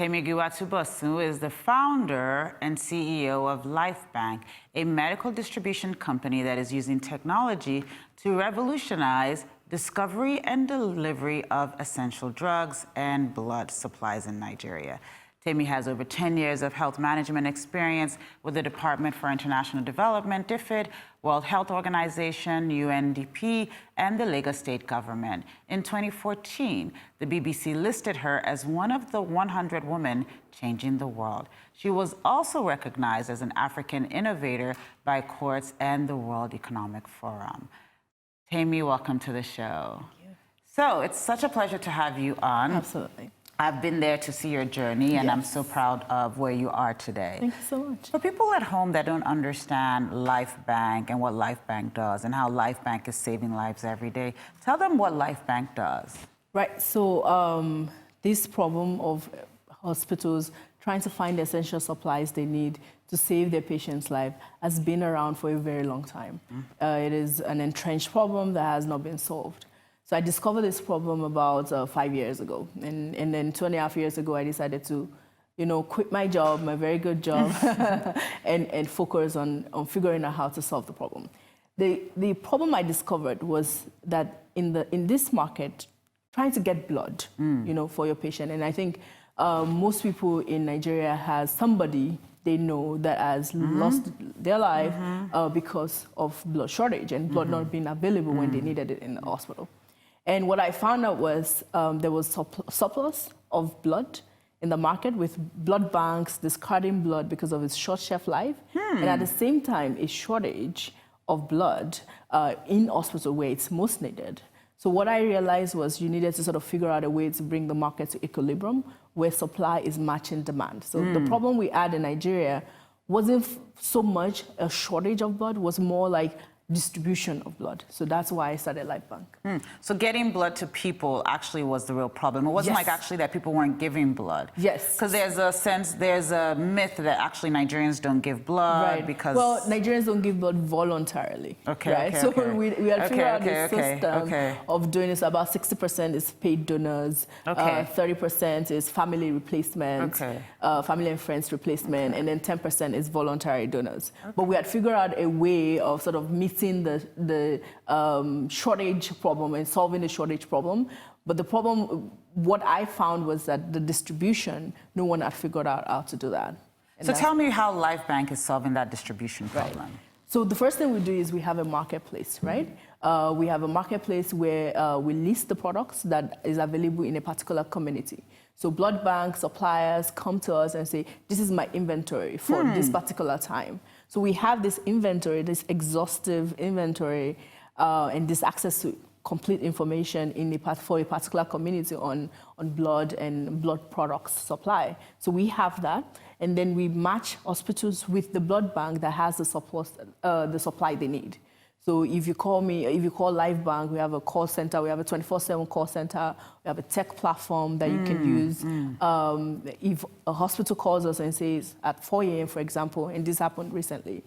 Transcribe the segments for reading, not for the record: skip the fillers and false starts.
Temie Giwa-Tubosun is the founder and CEO of LifeBank, a medical distribution company that is using technology to revolutionize discovery and delivery of essential drugs and blood supplies in Nigeria. Temie has over 10 years of health management experience with the Department for International Development, DFID, World Health Organization, UNDP, and the Lagos State Government. In 2014, the BBC listed her as one of the 100 women changing the world. She was also recognized as an African innovator by courts and the World Economic Forum. Temie, welcome to the show. Thank you. So it's such a pleasure to have you on. Absolutely. I've been there to see your journey, and Yes. I'm so proud of where you are today. Thank you so much. For people at home that don't understand LifeBank and what LifeBank does and how LifeBank is saving lives every day, tell them what LifeBank does. Right, so this problem of hospitals trying to find the essential supplies they need to save their patients' life has been around for a very long time. It is an entrenched problem that has not been solved. So I discovered this problem about 5 years ago. And then 2.5 years ago, I decided to, quit my job, my very good job, and focus on figuring out how to solve the problem. The problem I discovered was that in this market, trying to get blood, for your patient. And I think most people in Nigeria has somebody they know that has lost their life because of blood shortage and blood not being available when they needed it in the hospital. And what I found out was there was surplus of blood in the market with blood banks discarding blood because of its short shelf life. And at the same time, a shortage of blood in hospital where it's most needed. So what I realized was you needed to sort of figure out a way to bring the market to equilibrium where supply is matching demand. So the problem we had in Nigeria wasn't so much a shortage of blood, was more like distribution of blood. So that's why I started LifeBank. So getting blood to people actually was the real problem. It wasn't like actually that people weren't giving blood. Yes. Because there's a myth that actually Nigerians don't give blood because... Well, Nigerians don't give blood voluntarily. Okay, right? okay, So okay. we had figured out this system of doing this. About 60% is paid donors, 30% is family replacement, family and friends replacement, and then 10% is voluntary donors. But we had figured out a way of sort of meeting the shortage problem and solving the shortage problem. But the problem, what I found was that the distribution, no one had figured out how to do that. And so tell me how LifeBank is solving that distribution problem. Right. So the first thing we do is we have a marketplace, right? We have a marketplace where we list the products that is available in a particular community. So blood bank suppliers come to us and say, this is my inventory for this particular time. So we have this inventory, this exhaustive inventory, and this access to complete information for a particular community on blood and blood products supply. So we have that, and then we match hospitals with the blood bank that has the supply they need. So if you call LifeBank, we have a call center, we have a 24/7 call center, we have a tech platform that you can use. If a hospital calls us and says at 4 a.m., for example, and this happened recently,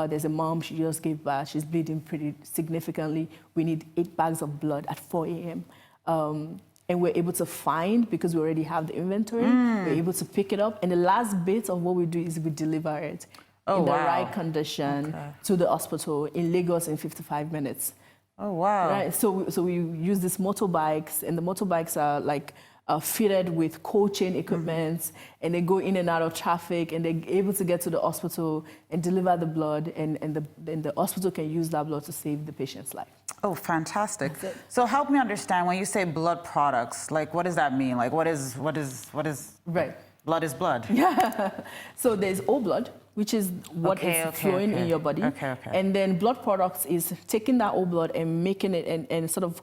there's a mom, she just gave birth, she's bleeding pretty significantly, we need 8 bags of blood at 4 a.m. And we're able to find, because we already have the inventory, we're able to pick it up, and the last bit of what we do is we deliver it in the right condition to the hospital in Lagos in 55 minutes. Oh, wow. Right? So we use these motorbikes, and the motorbikes are like fitted with cold chain equipment, and they go in and out of traffic, and they're able to get to the hospital and deliver the blood, and the hospital can use that blood to save the patient's life. Oh, fantastic. So help me understand, when you say blood products, like what does that mean? Like what is Right. Blood is blood. Yeah. So there's whole blood, which is what is flowing in your body. And then blood products is taking that whole blood and making it and sort of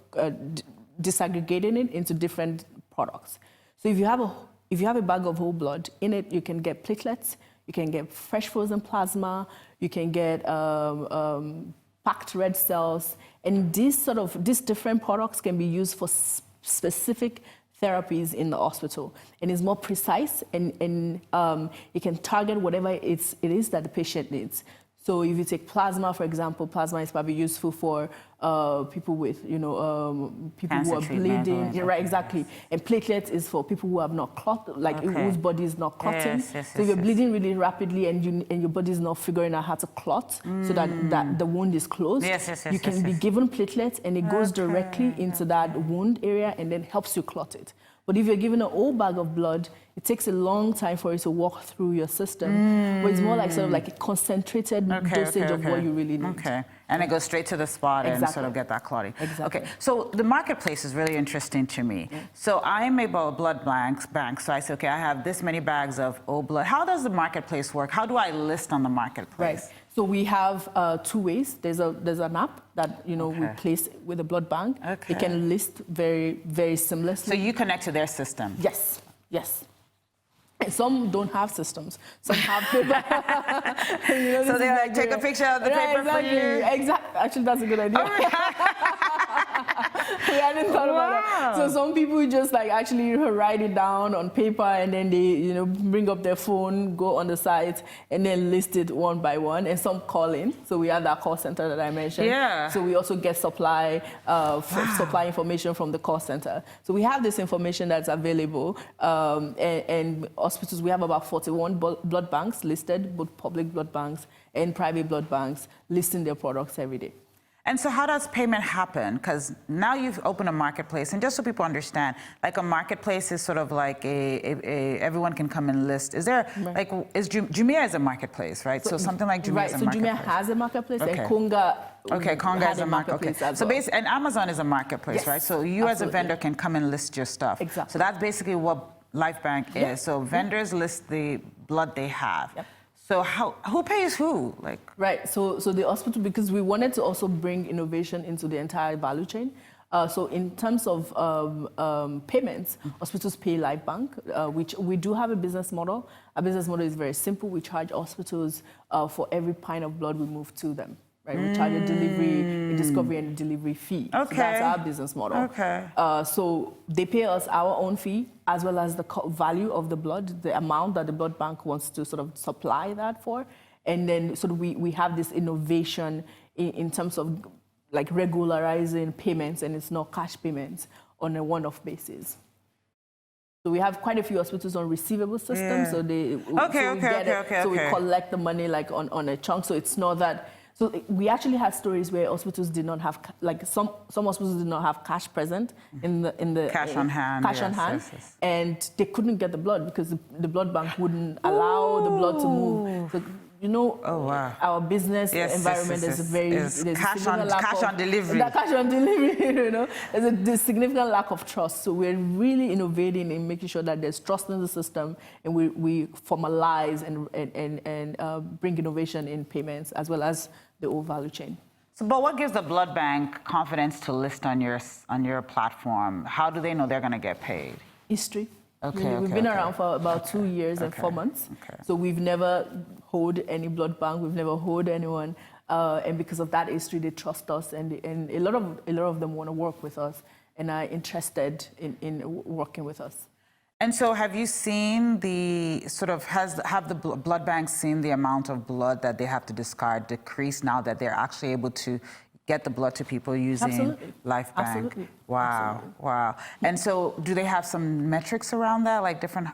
disaggregating it into different products. So if you have a bag of whole blood, in it you can get platelets, you can get fresh frozen plasma, you can get packed red cells, and these different products can be used for specific therapies in the hospital, and it's more precise, and it can target whatever it is that the patient needs. So if you take plasma, for example, plasma is probably useful for people with, people who are bleeding. Yeah, right, exactly. And platelets is for people who have not clot, like whose body is not clotting. So if you're bleeding really rapidly and your body is not figuring out how to clot so that the wound is closed, you can be given platelets and it goes directly into that wound area and then helps you clot it. But if you're given an old bag of blood, it takes a long time for it to walk through your system. But it's more like sort of like a concentrated dosage of what you really need. Okay, and it goes straight to the spot and sort of get that clotting. Exactly. Okay, so the marketplace is really interesting to me. So I'm a blood bank, so I say, okay, I have this many bags of old blood. How does the marketplace work? How do I list on the marketplace? Right. So we have 2 ways. There's an app that we place with a blood bank. They can list very, very seamlessly. So you connect to their system? Yes, yes. And some don't have systems. Some have paper. So they like take a picture of the paper for you? Exactly. Actually, that's a good idea. We hadn't thought about that. So some people just like actually write it down on paper and then they bring up their phone, go on the site and then list it one by one. And some call in. So we have that call center that I mentioned. Yeah. So we also get supply information from the call center. So we have this information that's available and hospitals. We have about 41 blood banks listed, both public blood banks and private blood banks listing their products every day. And so how does payment happen? Because now you've opened a marketplace, and just so people understand, like a marketplace is sort of like everyone can come and list. Is there, like, Jumia is a marketplace, right? So something like Jumia is a marketplace. Jumia has a marketplace, and Konga has a marketplace. As so well. basically, and Amazon is a marketplace, right? So you as a vendor can come and list your stuff. Exactly. So that's basically what LifeBank is. So vendors list the blood they have. Yep. So who pays who? Like right. So the hospital, because we wanted to also bring innovation into the entire value chain. So in terms of payments, hospitals pay LifeBank, which we do have a business model. Our business model is very simple. We charge hospitals for every pint of blood we move to them. Right? We charge a delivery, a discovery, and a delivery fee. Okay. So that's our business model. Okay. So they pay us our own fee, as well as the value of the blood, the amount that the blood bank wants to sort of supply that for. And then sort of we have this innovation in terms of like regularizing payments, and it's not cash payments on a one-off basis. So we have quite a few hospitals on receivable systems. So we collect the money like on a chunk. So it's not that. So we actually had stories where hospitals did not have, like some hospitals did not have cash present in the cash on hand, and they couldn't get the blood because the blood bank wouldn't allow the blood to move. So, our business environment is there's cash on delivery. Cash on delivery, there's a significant lack of trust. So we're really innovating in making sure that there's trust in the system, and we formalize and bring innovation in payments as well as the whole value chain. So, but what gives the blood bank confidence to list on your platform? How do they know they're going to get paid? History. We've been around for about 2 years and 4 months. So we've never hold any blood bank. We've never hold anyone. And because of that history, they trust us, and a lot of them want to work with us and are interested in working with us. And so have you seen have the blood banks seen the amount of blood that they have to discard decrease now that they're actually able to get the blood to people using LifeBank? Absolutely. Wow, Absolutely. wow. And so do they have some metrics around that, like different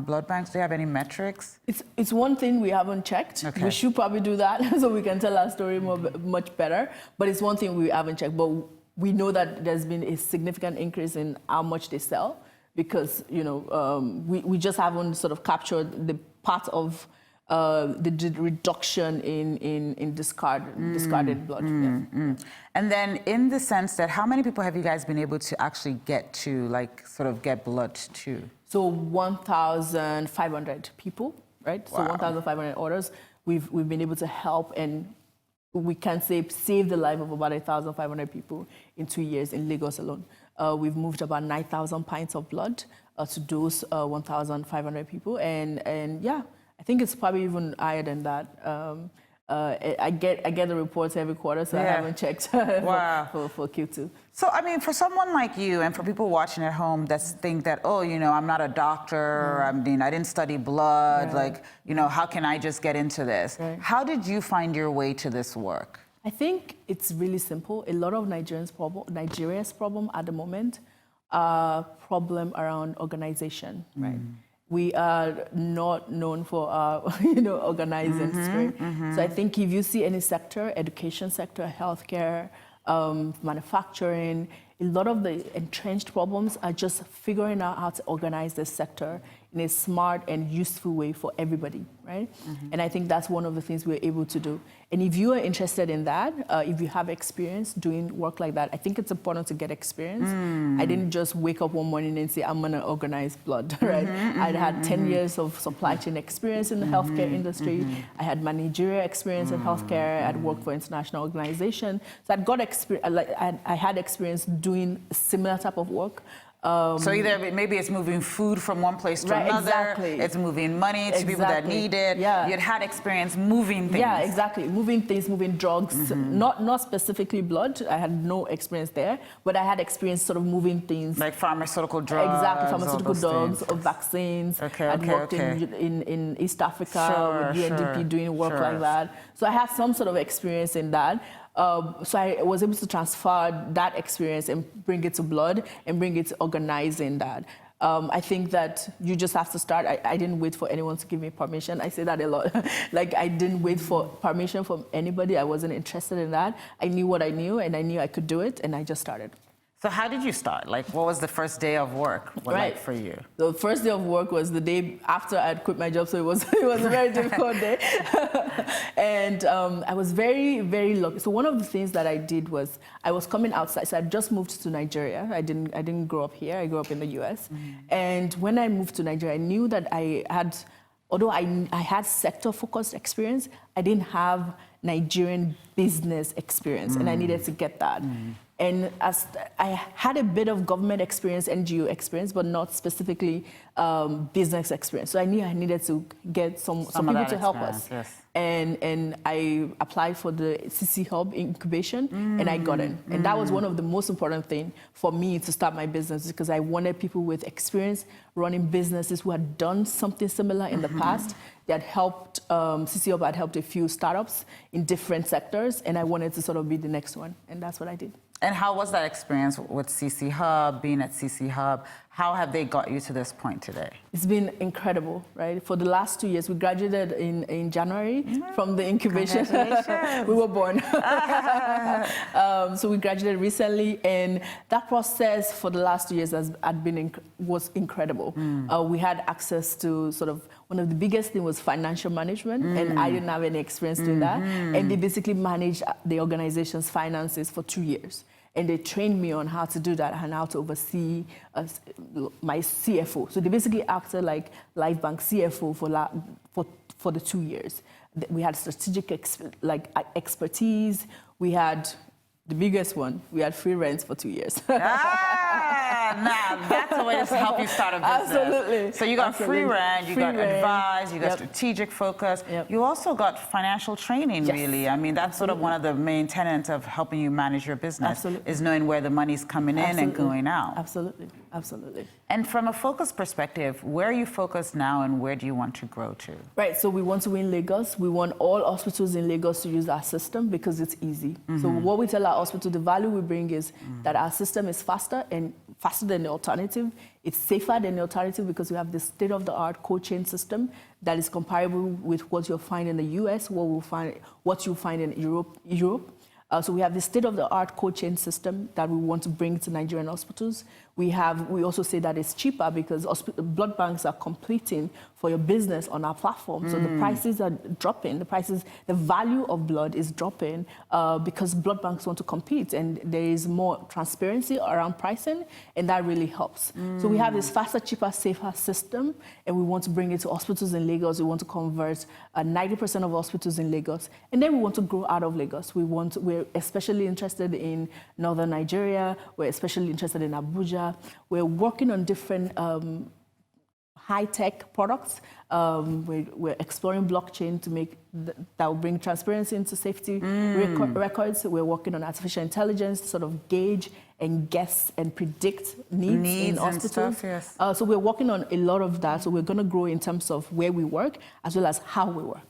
blood banks? Do they have any metrics? It's one thing we haven't checked. We should probably do that so we can tell our story much better. But it's one thing we haven't checked. But we know that there's been a significant increase in how much they sell, because we just haven't sort of captured the part of the reduction in discarded blood. And then in the sense that how many people have you guys been able to actually get to, like, sort of get blood to? So 1,500 people, right? Wow. So 1,500 orders. We've been able to help, and we can say save the life of about 1,500 people in 2 years in Lagos alone. We've moved about 9,000 pints of blood to dose 1,500 people, and yeah, I think it's probably even higher than that. I get the reports every quarter, so I haven't checked for Q2. So, I mean, for someone like you and for people watching at home that think that, oh, you know, I'm not a doctor, I mean, I didn't study blood, like, you know, how can I just get into this? How did you find your way to this work? I think it's really simple. A lot of Nigeria's problem at the moment are problem around organization, right? We are not known for our, organizing spirit. So I think if you see any sector, education sector, healthcare, manufacturing, a lot of the entrenched problems are just figuring out how to organize this sector in a smart and useful way for everybody, right? And I think that's one of the things we're able to do. And if you are interested in that, if you have experience doing work like that, I think it's important to get experience. I didn't just wake up one morning and say, I'm gonna organize blood, right? I'd had 10 years of supply chain experience in the healthcare industry. I had managerial experience in healthcare. I'd worked for international organizations. So I'd got experience, I had experience doing similar type of work. So either maybe it's moving food from one place to another, it's moving money to people that need it. You'd had experience moving things. Yeah, exactly. Moving things, moving drugs, not specifically blood. I had no experience there, but I had experience sort of moving things. Like pharmaceutical drugs. Exactly, pharmaceutical drugs or vaccines. I'd worked in East Africa with UNDP doing work like that. So I had some sort of experience in that. So I was able to transfer that experience and bring it to blood and bring it to organizing that. I think that you just have to start. I didn't wait for anyone to give me permission. I say that a lot. Like, I didn't wait for permission from anybody. I wasn't interested in that. I knew what I knew, and I knew I could do it, and I just started. So how did you start? Like, what was the first day of work like for you? The first day of work was the day after I'd quit my job, so it was a very difficult day. And I was very, very lucky. So one of the things that I did was I was coming outside. So I just moved to Nigeria. I didn't grow up here. I grew up in the US. And when I moved to Nigeria, I knew that although I had sector-focused experience, I didn't have Nigerian business experience, and I needed to get that. And as I had a bit of government experience, NGO experience, but not specifically business experience. So I knew I needed to get some people to help us. And I applied for the CC Hub incubation, and I got in. And that was one of the most important things for me to start my business, because I wanted people with experience running businesses who had done something similar in the past. They had helped, CC Hub had helped a few startups in different sectors, and I wanted to sort of be the next one. And that's what I did. And how was that experience with CC Hub, being at CC Hub? How have they got you to this point today? It's been incredible, right? For the last 2 years, we graduated in January from the incubation. We were born. So we graduated recently, and that process for the last 2 years was incredible. We had access to sort of, one of the biggest things was financial management, and I didn't have any experience doing that. And they basically managed the organization's finances for 2 years. And they trained me on how to do that and how to oversee my CFO. So they basically acted like LifeBank CFO for the 2 years. We had strategic expertise. We had the biggest one. We had free rent for 2 years. Now that's a way to help you start a business. Absolutely. So you got free rent, you got advice, you got strategic focus. You also got financial training, really. I mean, that's sort of one of the main tenets of helping you manage your business, is knowing where the money's coming in and going out. Absolutely, absolutely. And from a focus perspective, where are you focused now and where do you want to grow to? Right, so we want to win Lagos. We want all hospitals in Lagos to use our system because it's easy. So what we tell our hospital, the value we bring is that our system is faster than the alternative. It's safer than the alternative because we have the state-of-the-art cold chain system that is comparable with what you'll find in the US, what you'll find in Europe. So we have the state-of-the-art cold chain system that we want to bring to Nigerian hospitals. We also say that it's cheaper because blood banks are competing for your business on our platform. So the prices are dropping. The value of blood is dropping because blood banks want to compete, and there is more transparency around pricing, and that really helps. So we have this faster, cheaper, safer system, and we want to bring it to hospitals in Lagos. We want to convert 90% of hospitals in Lagos, and then we want to grow out of Lagos. We're especially interested in northern Nigeria. We're especially interested in Abuja. We're working on different high-tech products We're exploring blockchain to make that will bring transparency into safety records. We're working on artificial intelligence to sort of gauge and guess and predict needs in hospitals. Stuff, yes. So we're working on a lot of that. So we're going to grow in terms of where we work as well as how we work.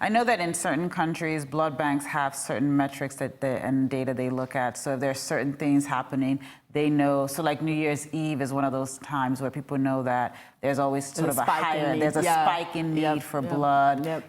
I know that in certain countries, blood banks have certain metrics and data they look at. So if there's certain things happening, they know. So like New Year's Eve is one of those times where people know that there's always sort of a higher, there's a spike in need for blood.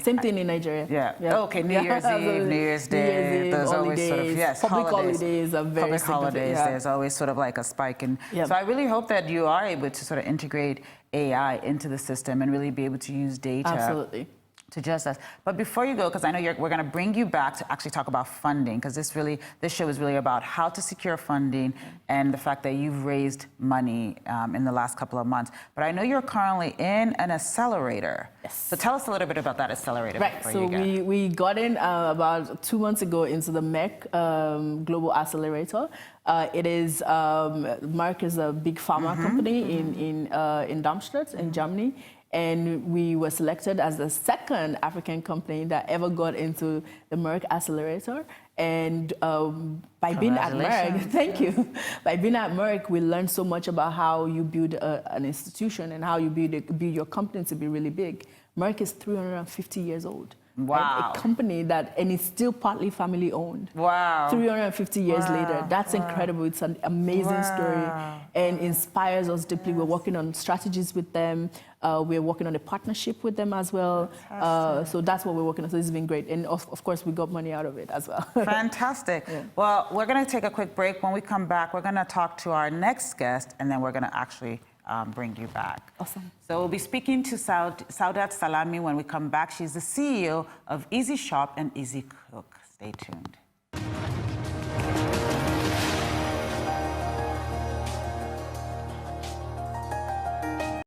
Same thing in Nigeria. Okay, New Year's Eve, New Year's Day. There's always sort of, public holidays are very public holidays. There's always sort of like a spike in. So I really hope that you are able to sort of integrate AI into the system and really be able to use data. Absolutely. To just us. But before you go, because I know we're going to bring you back to actually talk about funding, because this show is really about how to secure funding and the fact that you've raised money in the last couple of months. But I know you're currently in an accelerator. Yes. So tell us a little bit about that accelerator. Right. So we got in about 2 months ago into the Merck Global Accelerator. It is Merck is a big pharma company in Darmstadt in Germany. And we were selected as the second African company that ever got into the Merck Accelerator. And by being at Merck, thank you. By being at Merck, we learned so much about how you build an institution and how you build your company to be really big. Merck is 350 years old. Wow. Right? A company and it's still partly family owned. Wow. 350 years later. That's incredible. It's an amazing story and inspires us deeply. We're working on strategies with them. We're working on a partnership with them as well. So that's what we're working on. So this has been great. And of course, we got money out of it as well. Fantastic. Well, we're going to take a quick break. When we come back, we're going to talk to our next guest, and then we're going to actually bring you back. Awesome. So we'll be speaking to Saudat Salami when we come back. She's the CEO of Easy Shop and Easy Cook. Stay tuned.